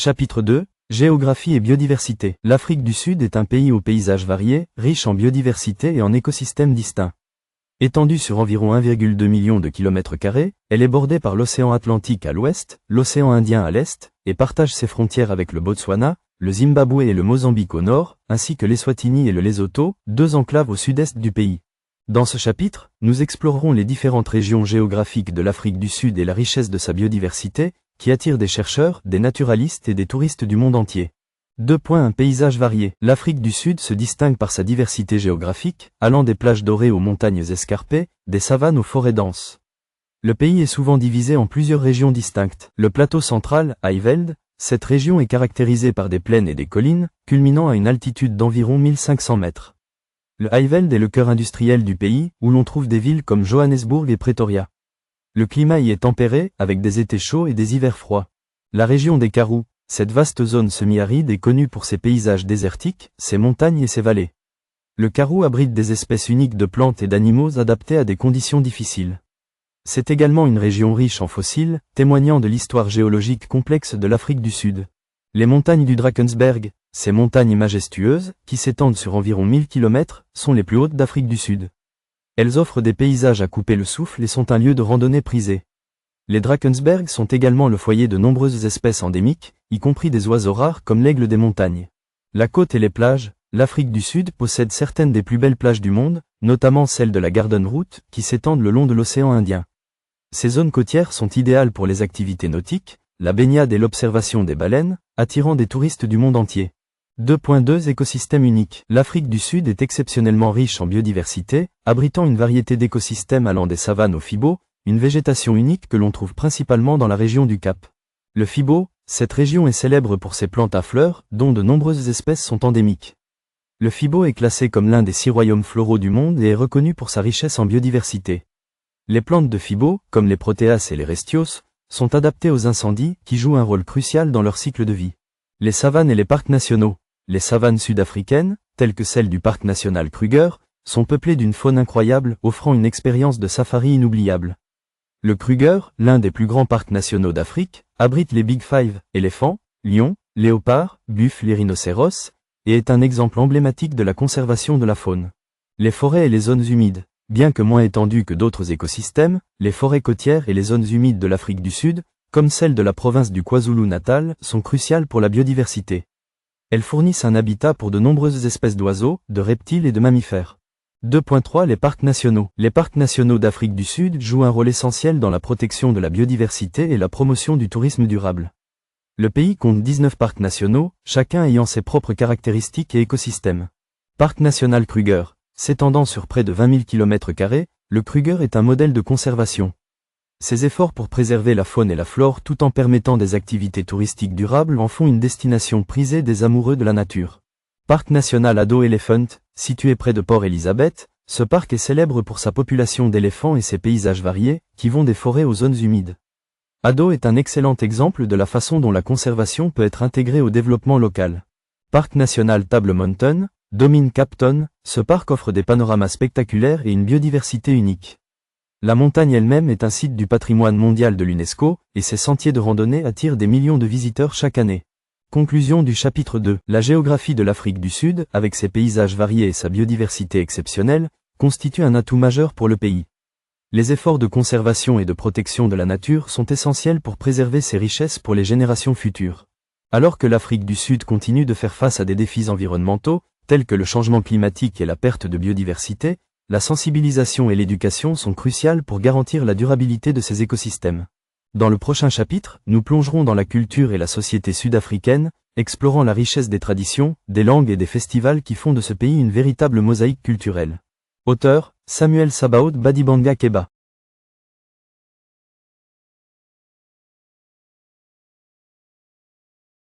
Chapitre 2, Géographie et biodiversité. L'Afrique du Sud est un pays aux paysages variés, riche en biodiversité et en écosystèmes distincts. Étendue sur environ 1,2 million de km², elle est bordée par l'océan Atlantique à l'ouest, l'océan Indien à l'est, et partage ses frontières avec le Botswana, le Zimbabwe et le Mozambique au nord, ainsi que l'Eswatini et le Lesotho, deux enclaves au sud-est du pays. Dans ce chapitre, nous explorerons les différentes régions géographiques de l'Afrique du Sud et la richesse de sa biodiversité, qui attire des chercheurs, des naturalistes et des touristes du monde entier. 2. Un paysage varié. L'Afrique du Sud se distingue par sa diversité géographique, allant des plages dorées aux montagnes escarpées, des savanes aux forêts denses. Le pays est souvent divisé en plusieurs régions distinctes. Le plateau central, Highveld, cette région est caractérisée par des plaines et des collines, culminant à une altitude d'environ 1500 mètres. Le Highveld est le cœur industriel du pays, où l'on trouve des villes comme Johannesburg et Pretoria. Le climat y est tempéré, avec des étés chauds et des hivers froids. La région des Karoo, cette vaste zone semi-aride est connue pour ses paysages désertiques, ses montagnes et ses vallées. Le Karoo abrite des espèces uniques de plantes et d'animaux adaptés à des conditions difficiles. C'est également une région riche en fossiles, témoignant de l'histoire géologique complexe de l'Afrique du Sud. Les montagnes du Drakensberg, ces montagnes majestueuses, qui s'étendent sur environ 1000 km, sont les plus hautes d'Afrique du Sud. Elles offrent des paysages à couper le souffle et sont un lieu de randonnée prisé. Les Drakensberg sont également le foyer de nombreuses espèces endémiques, y compris des oiseaux rares comme l'aigle des montagnes. La côte et les plages, l'Afrique du Sud possède certaines des plus belles plages du monde, notamment celles de la Garden Route, qui s'étendent le long de l'océan Indien. Ces zones côtières sont idéales pour les activités nautiques, la baignade et l'observation des baleines, attirant des touristes du monde entier. 2. Écosystèmes uniques. L'Afrique du Sud est exceptionnellement riche en biodiversité, abritant une variété d'écosystèmes allant des savanes au Fibo, une végétation unique que l'on trouve principalement dans la région du Cap. Le Fibo, cette région est célèbre pour ses plantes à fleurs, dont de nombreuses espèces sont endémiques. Le Fibo est classé comme l'un des 6 royaumes floraux du monde et est reconnu pour sa richesse en biodiversité. Les plantes de Fibo, comme les protéas et les restios, sont adaptées aux incendies, qui jouent un rôle crucial dans leur cycle de vie. Les savanes et les parcs nationaux. Les savanes sud-africaines, telles que celle du parc national Kruger, sont peuplées d'une faune incroyable, offrant une expérience de safari inoubliable. Le Kruger, l'un des plus grands parcs nationaux d'Afrique, abrite les Big Five, éléphants, lions, léopards, buffles et rhinocéros, et est un exemple emblématique de la conservation de la faune. Les forêts et les zones humides. Bien que moins étendues que d'autres écosystèmes, les forêts côtières et les zones humides de l'Afrique du Sud, comme celle de la province du KwaZulu-Natal, sont cruciales pour la biodiversité. Elles fournissent un habitat pour de nombreuses espèces d'oiseaux, de reptiles et de mammifères. 2. Les parcs nationaux. Les parcs nationaux d'Afrique du Sud jouent un rôle essentiel dans la protection de la biodiversité et la promotion du tourisme durable. Le pays compte 19 parcs nationaux, chacun ayant ses propres caractéristiques et écosystèmes. Parc national Kruger. S'étendant sur près de 20 000 km², le Kruger est un modèle de conservation. Ses efforts pour préserver la faune et la flore tout en permettant des activités touristiques durables en font une destination prisée des amoureux de la nature. Parc national Ado Elephant, situé près de Port Elizabeth, ce parc est célèbre pour sa population d'éléphants et ses paysages variés, qui vont des forêts aux zones humides. Ado est un excellent exemple de la façon dont la conservation peut être intégrée au développement local. Parc national Table Mountain, domine Capton, ce parc offre des panoramas spectaculaires et une biodiversité unique. La montagne elle-même est un site du patrimoine mondial de l'UNESCO, et ses sentiers de randonnée attirent des millions de visiteurs chaque année. Conclusion du chapitre 2. La géographie de l'Afrique du Sud, avec ses paysages variés et sa biodiversité exceptionnelle, constitue un atout majeur pour le pays. Les efforts de conservation et de protection de la nature sont essentiels pour préserver ses richesses pour les générations futures. Alors que l'Afrique du Sud continue de faire face à des défis environnementaux, tels que le changement climatique et la perte de biodiversité, la sensibilisation et l'éducation sont cruciales pour garantir la durabilité de ces écosystèmes. Dans le prochain chapitre, nous plongerons dans la culture et la société sud-africaine, explorant la richesse des traditions, des langues et des festivals qui font de ce pays une véritable mosaïque culturelle. Auteur, Samuel Sabaoth Badibanga Keba.